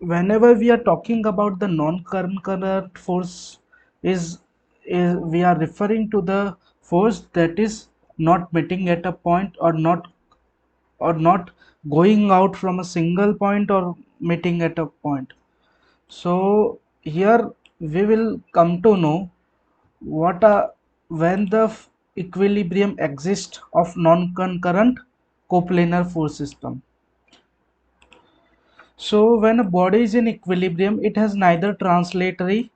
whenever we are talking about the non-concurrent force is we are referring to the force that is not meeting at a point, or not going out from a single point or meeting at a point. So here we will come to know what when the equilibrium exists of non-concurrent coplanar force system. So when a body is in equilibrium, it has neither translatory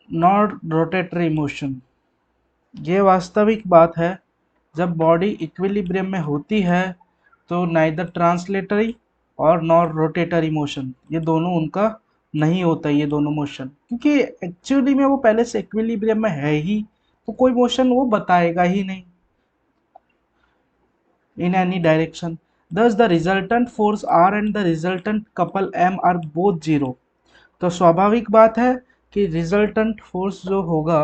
nor rotatory motion. ये वास्तविक बात है। जब body equilibrium में होती है तो neither translatory और नॉर रोटेटरी मोशन, ये दोनों उनका नहीं होता, ये दोनों मोशन, क्योंकि एक्चुअली में वो पहले से इक्विलिब्रियम में है ही, तो कोई मोशन वो बताएगा ही नहीं in any direction. Thus the resultant force R and the resultant couple M are both zero. तो स्वाभाविक बात है कि रिजल्टेंट फोर्स जो होगा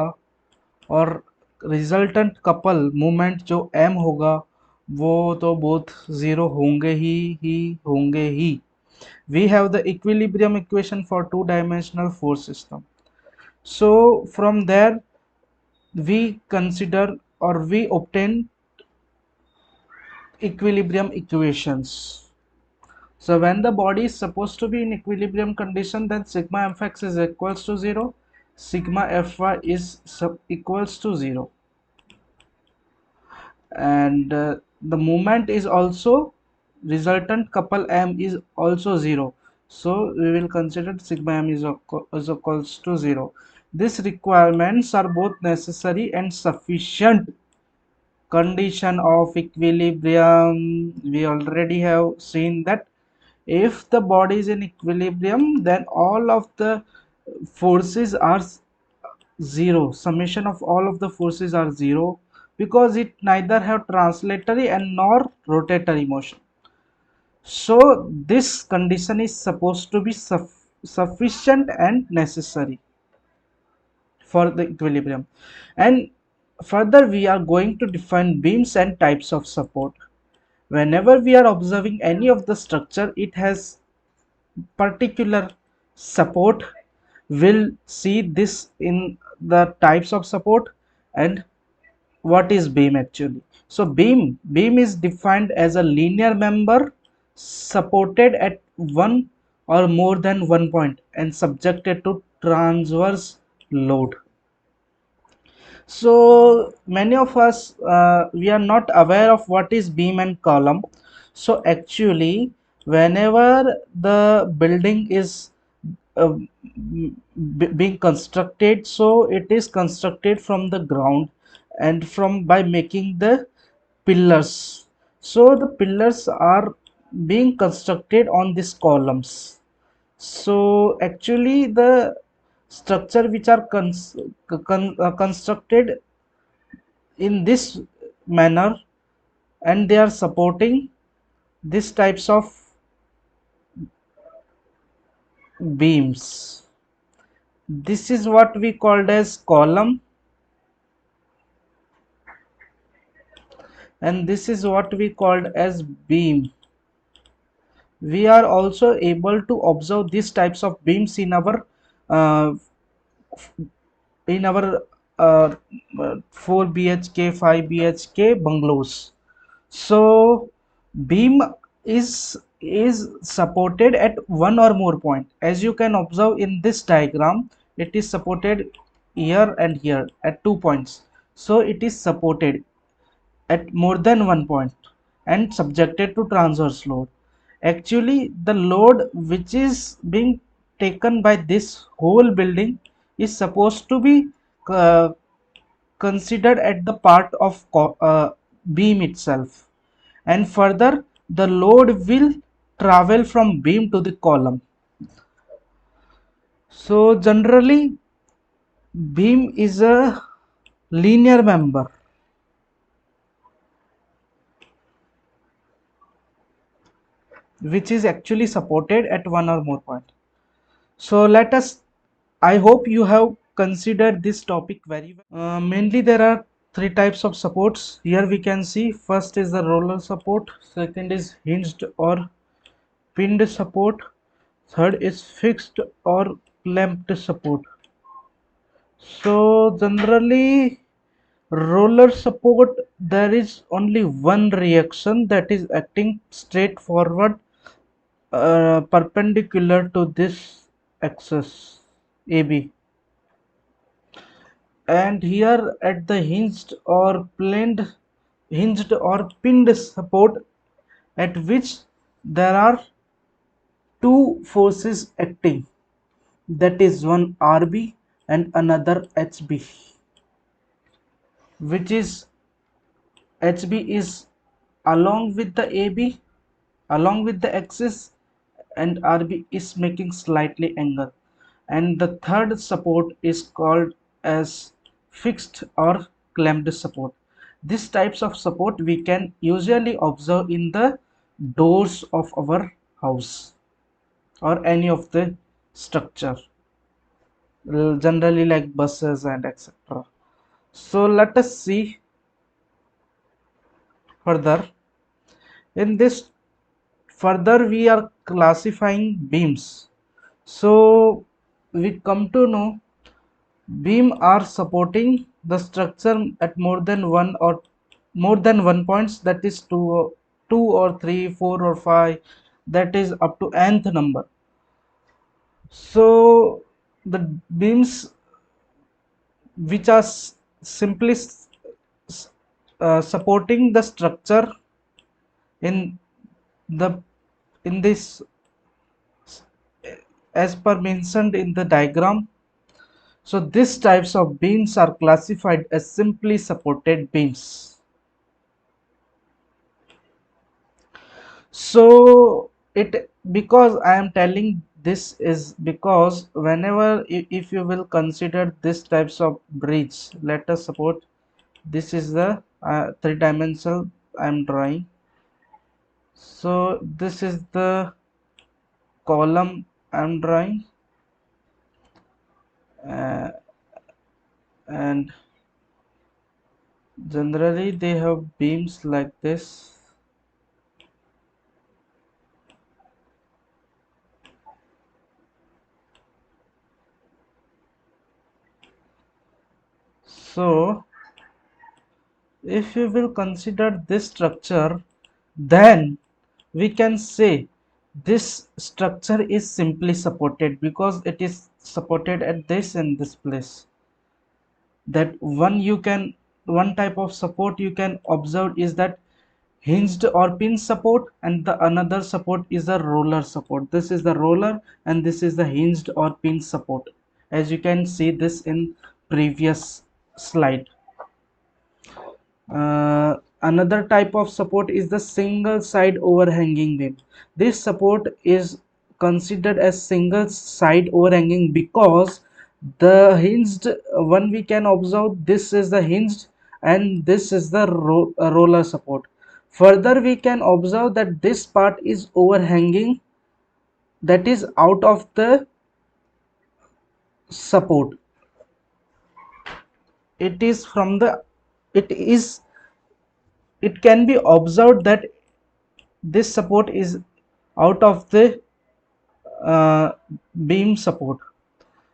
और रिजल्टेंट कपल मूवमेंट जो m होगा वो तो बोथ जीरो ही होंगे ही. We have the equilibrium equation for two-dimensional force system. So from there we consider or we obtain equilibrium equations. So when the body is supposed to be in equilibrium condition, then sigma mx is equals to 0, sigma fy is equals to 0, and the moment is also resultant couple m is also 0. So we will consider sigma m is equals to 0. These requirements are both necessary and sufficient condition of equilibrium. We already have seen that if the body is in equilibrium, then all of the forces are 0, summation of all of the forces are 0, because it neither have translatory and nor rotatory motion. So this condition is supposed to be sufficient and necessary for the equilibrium. And further we are going to define beams and types of support. Whenever we are observing any of the structure, it has particular support. We'll see this in the types of support and what is beam actually. So beam is defined as a linear member supported at one or more than one point and subjected to transverse load. So many of us we are not aware of what is beam and column. So actually whenever the building is uh, being constructed, so it is constructed from the ground and from by making the pillars. So the pillars are being constructed on these columns. So actually the structure which are constructed in this manner and they are supporting these types of beams. This is what we called as column, and this is what we called as beam. We are also able to observe these types of beams uh, in our uh, 4 BHK 5 BHK bungalows. So beam is supported at one or more point. As you can observe in this diagram, it is supported here and here at 2 points. So it is supported at more than one point and subjected to transverse load. Actually the load which is being taken by this whole building is supposed to be uh, considered at the part of beam itself, and further the load will travel from beam to the column. So generally beam is a linear member which is actually supported at one or more point. So let us, I hope you have considered this topic very well. Mainly there are three types of supports. Here we can see first is the roller support, second is hinged or pinned support, Third is fixed or clamped support. So generally roller support, there is only one reaction that is acting straightforward, perpendicular to this axis AB, and here at the hinged or pinned support, at which there are two forces acting, that is one RB and another HB, which is HB is along with the AB, along with the axis, and RB is making slightly angle, and the third support is called as fixed or clamped support. These types of support we can usually observe in the doors of our house or any of the structure, generally like buses and etc. So let us see further. In this further we are classifying beams. So we come to know beam are supporting the structure at more than one points, that is two or three, four or five, that is up to nth number. So the beams which are simply supporting the structure in the in this as per mentioned in the diagram. So these types of beams are classified as simply supported beams. So it, because I am telling this is because whenever if you will consider this types of bridge, let us suppose this is the three-dimensional I am drawing. So this is the column I am drawing, uh, and generally they have beams like this. So if you will consider this structure, then we can say this structure is simply supported because it is supported at this and this place. That one type of support you can observe is that hinged or pin support, and the another support is a roller support. This is the roller and this is the hinged or pin support, as you can see this in previous slide. Another type of support is the single side overhanging beam. This support is considered as single side overhanging because the hinged one we can observe, this is the hinged and this is the roller support. Further we can observe that this part is overhanging, that is out of the support. It is from the, it is, it can be observed that this support is out of the uh, beam support.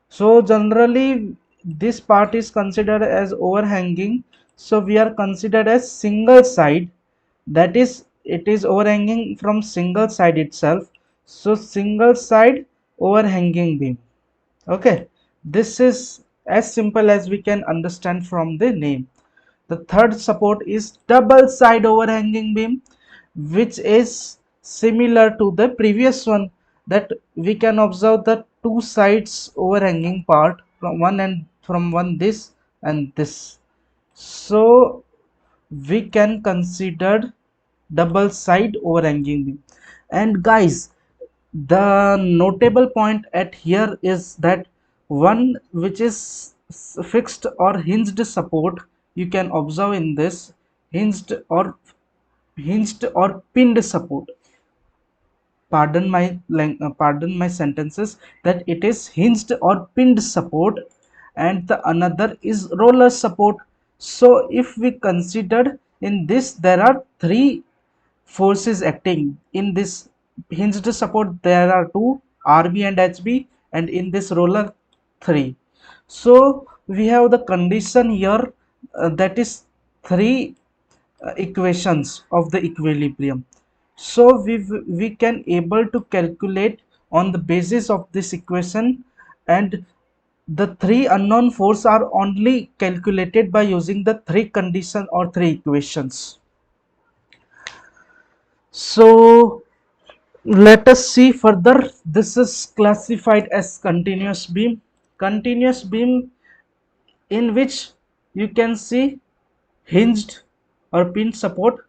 So generally this part is considered as overhanging, so we are considered as single side, that is it is overhanging from single side itself, so single side overhanging beam. Okay, this is as simple as we can understand from the name. The third support is double side overhanging beam, which is similar to the previous one, that we can observe the two sides overhanging part from one and from one this and this. So we can consider double side overhanging beam. And guys, the notable point at here is that one which is fixed or hinged support, you can observe in this hinged or pinned support. Pardon my sentences, that it is hinged or pinned support, and the another is roller support. So if we consider in this, there are three forces acting in this hinged support, there are two, RB and HB, and in this roller 3. So we have the condition here, that is 3 equations of the equilibrium. So we can able to calculate on the basis of this equation, and the 3 unknown force are only calculated by using the 3 condition or 3 equations. So let us see further. This is classified as continuous beam. Continuous beam, in which you can see hinged or pin support,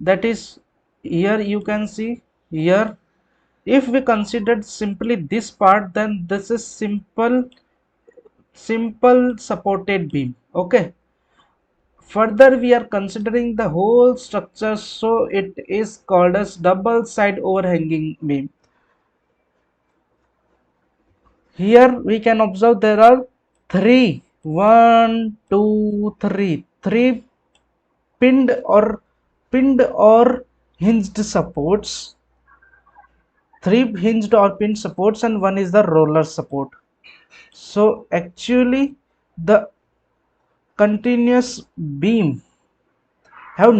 that is here you can see here. If we considered simply this part, then this is simple supported beam. Okay, further we are considering the whole structure, so it is called as double side overhanging beam. Here we can observe there are three, one, two, three pinned or hinged supports, three hinged or pinned supports, and one is the roller support. So actually the continuous beam have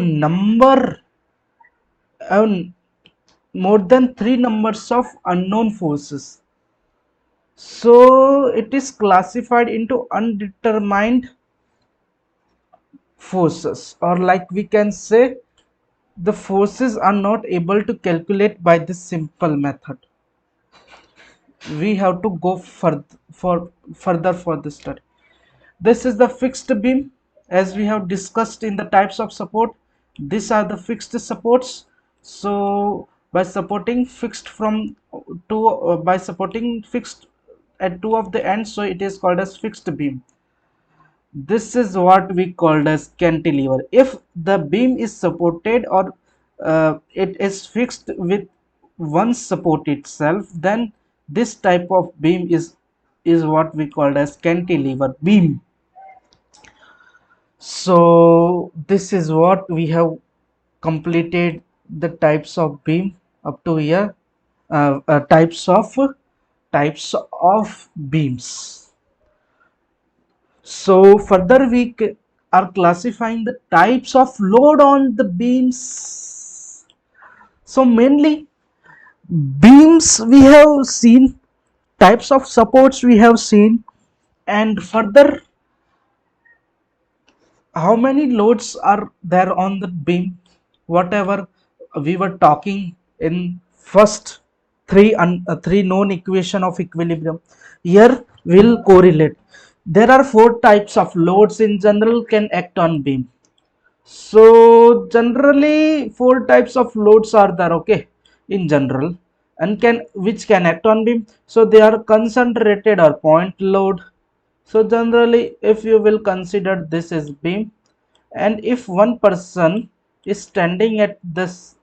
have more than 3 numbers of unknown forces. So it is classified into undetermined forces, or like we can say, the forces are not able to calculate by this simple method. We have to go further for this study. This is the fixed beam, as we have discussed in the types of support. These are the fixed supports. So by supporting fixed from two, by supporting fixed at two of the ends, so it is called as fixed beam. This is what we called as cantilever. If the beam is supported, or it is fixed with one support itself, then this type of beam is what we called as cantilever beam. So this is what we have completed, the types of beam up to here, types of beams. So further we are classifying the types of load on the beams. So mainly beams we have seen, types of supports we have seen, and further how many loads are there on the beam, whatever we were talking in first three known equation of equilibrium, here will correlate. There are 4 types of loads in general can act on beam. So generally 4 types of loads are there, okay, in general, and which can act on beam. So they are concentrated or point load. So generally if you will consider this is beam, and if one person is standing at this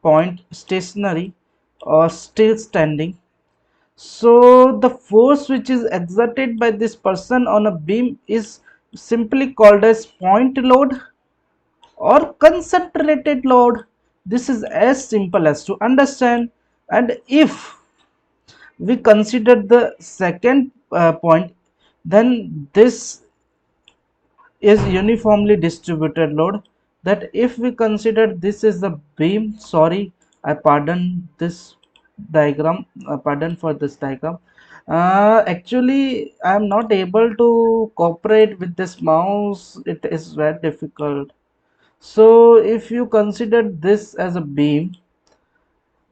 point stationary or still standing, so the force which is exerted by this person on a beam is simply called as point load or concentrated load. This is as simple as to understand. And if we consider the second point, then this is uniformly distributed load. That if we consider this is the beam, sorry, I pardon this diagram, pardon for this diagram. Actually I am not able to cooperate with this mouse, it is very difficult. So if you consider this as a beam,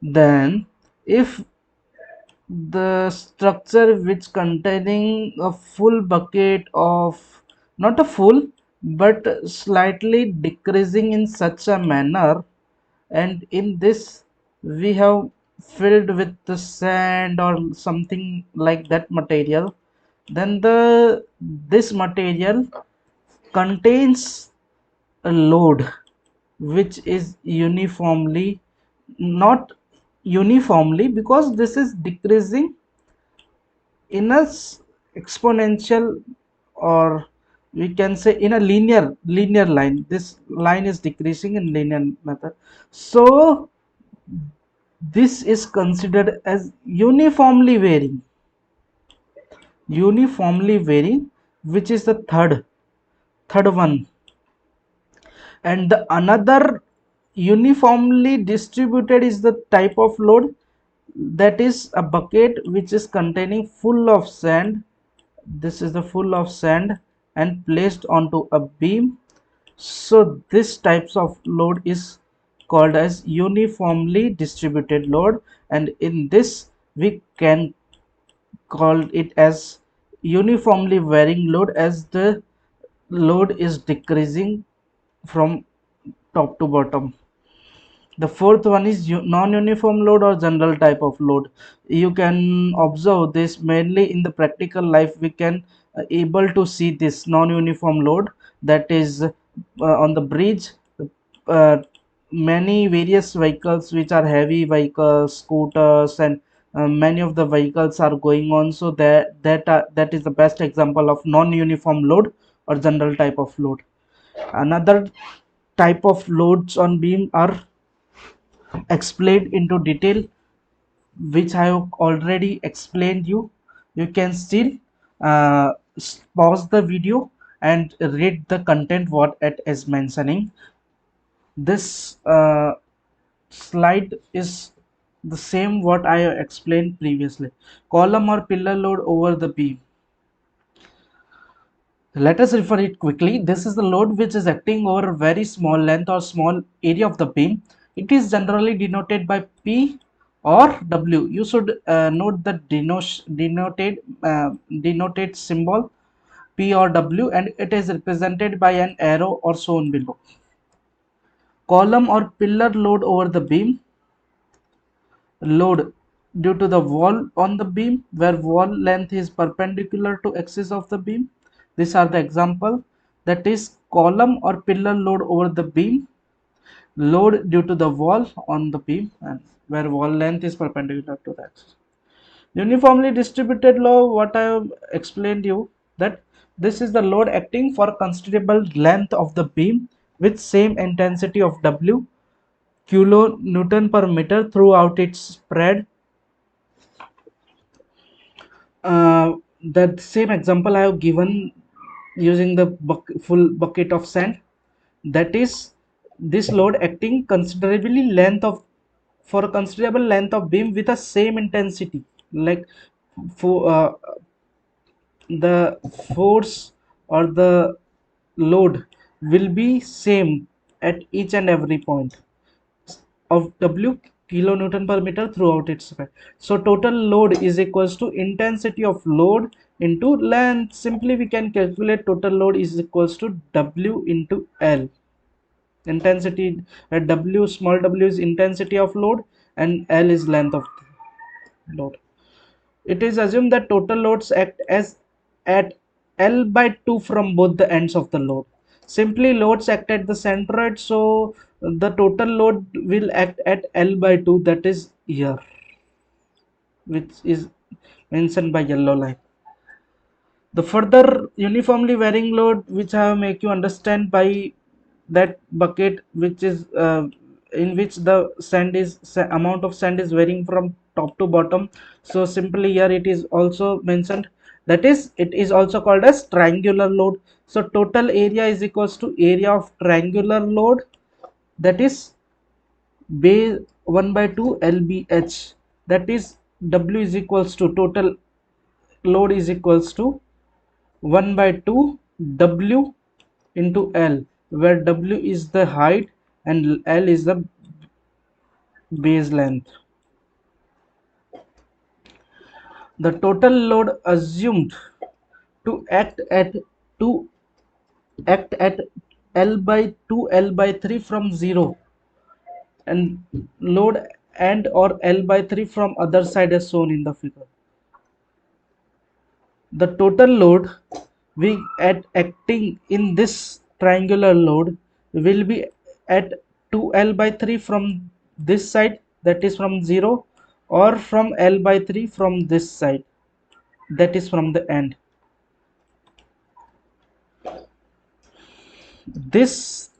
then if the structure which containing a full bucket of, not a full but slightly decreasing in such a manner, and in this we have filled with the sand or something like that material, then this material contains a load which is uniformly, not uniformly, because this is decreasing in a exponential, or we can say in a linear line. This line is decreasing in linear method. So This is considered as uniformly varying, which is the third one. And the another uniformly distributed is the type of load, that is a bucket which is containing full of sand. This is the full of sand and placed onto a beam. So this types of load is called as uniformly distributed load, and in this we can call it as uniformly varying load, as the load is decreasing from top to bottom. The fourth one is non-uniform load or general type of load. You can observe this mainly in the practical life. We can able to see this non-uniform load, that is on the bridge. uh, Many various vehicles which are heavy vehicles, scooters, and many of the vehicles are going on. So that is the best example of non-uniform load or general type of load. Another type of loads on beam are explained into detail, which I have already explained you. You can still uh, pause the video and read the content what it is mentioning. This slide is the same what I explained previously. Column or pillar load over the beam. Let us refer it quickly. This is the load which is acting over a very small length or small area of the beam. It is generally denoted by P or W. You should note the denoted symbol P or W, and it is represented by an arrow or shown below. Column or pillar load over the beam. Load due to the wall on the beam, where wall length is perpendicular to axis of the beam. These are the example, that is column or pillar load over the beam. Load due to the wall on the beam, and where wall length is perpendicular to the axis. Uniformly distributed load, what I have explained you, that this is the load acting for considerable length of the beam with same intensity of W kilonewton per meter throughout its spread. That same example I have given using the full bucket of sand, that is this load acting considerably length of for a considerable length of beam with the same intensity, like for the force or the load will be same at each and every point of W kilonewton per meter throughout its span. So total load is equals to intensity of load into length. Simply we can calculate total load is equals to W into L. Intensity W, small w is intensity of load, and L is length of load. It is assumed that total loads act as at L by 2 from both the ends of the load. Simply loads act at the centroid, so the total load will act at L by 2, that is here, which is mentioned by yellow line. The further uniformly varying load, which I make you understand by that bucket, which is in which the amount of sand is varying from top to bottom. So simply here it is also mentioned, that is it is also called as triangular load. So total area is equals to area of triangular load, that is base 1 by 2 lbh, that is W is equals to total load is equals to 1 by 2 W into L, where W is the height and L is the base length. The total load assumed to to act at L by 2 L by 3 from 0, and load and or L by 3 from other side as shown in the figure. The total load we at acting in this triangular load will be at 2L by 3 from this side, that is from 0, or from L by 3 from this side, that is from the end. This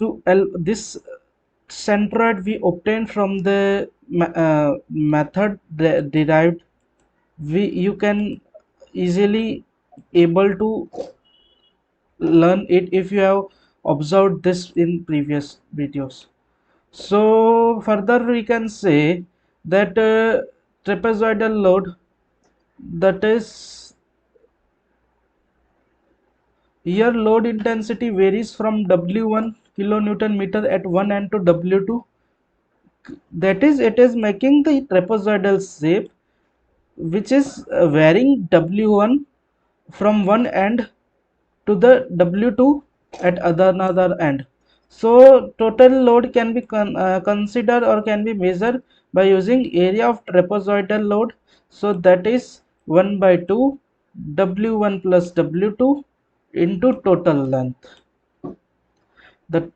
centroid we obtained from the method derived, you can easily able to learn it if you have observed this in previous videos. So further we can say that trapezoidal load, that is, here load intensity varies from W1 kilonewton meter at one end to W2, that is, it is making the trapezoidal shape which is varying W1 from one end to the W2 at another end. So total load can be considered or can be measured by using area of trapezoidal load. So that is 1 by 2 W1 plus W2 into total length. The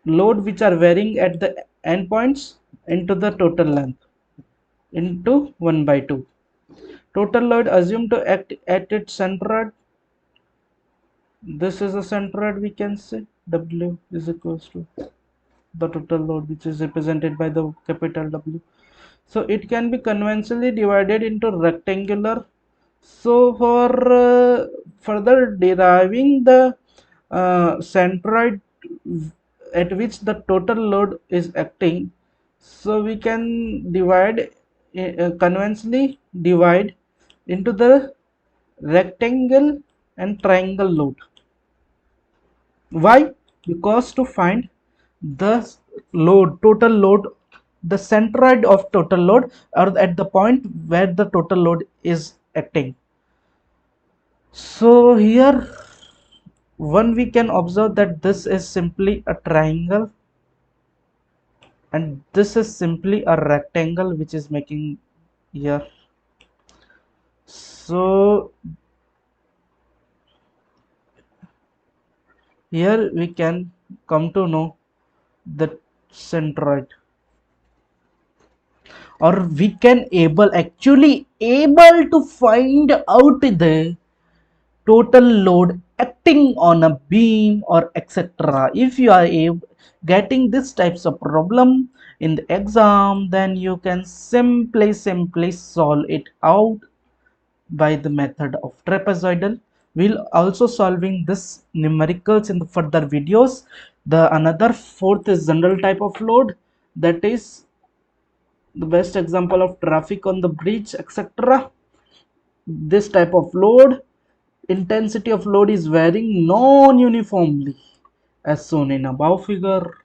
load which are varying at the endpoints into the total length into 1 by 2. Total load assumed to act at its centroid. This is a centroid, we can say W is equals to the total load which is represented by the capital W. So it can be conventionally divided into rectangular. So for further deriving the centroid at which the total load is acting, so we can divide conventionally divide into the rectangle and triangle load. Why? Because to find the total load, the centroid of total load, or at the point where the total load is acting. So here one we can observe that this is simply a triangle and this is simply a rectangle which is making here. So here we can come to know the centroid, or we can actually able to find out the total load acting on a beam or etc. If you are getting this types of problem in the exam, then you can simply solve it out by the method of trapezoidal. We'll also solving this numericals in the further videos. The another fourth is general type of load, that is the best example of traffic on the bridge etc. This type of load, intensity of load is varying non-uniformly as shown in above figure.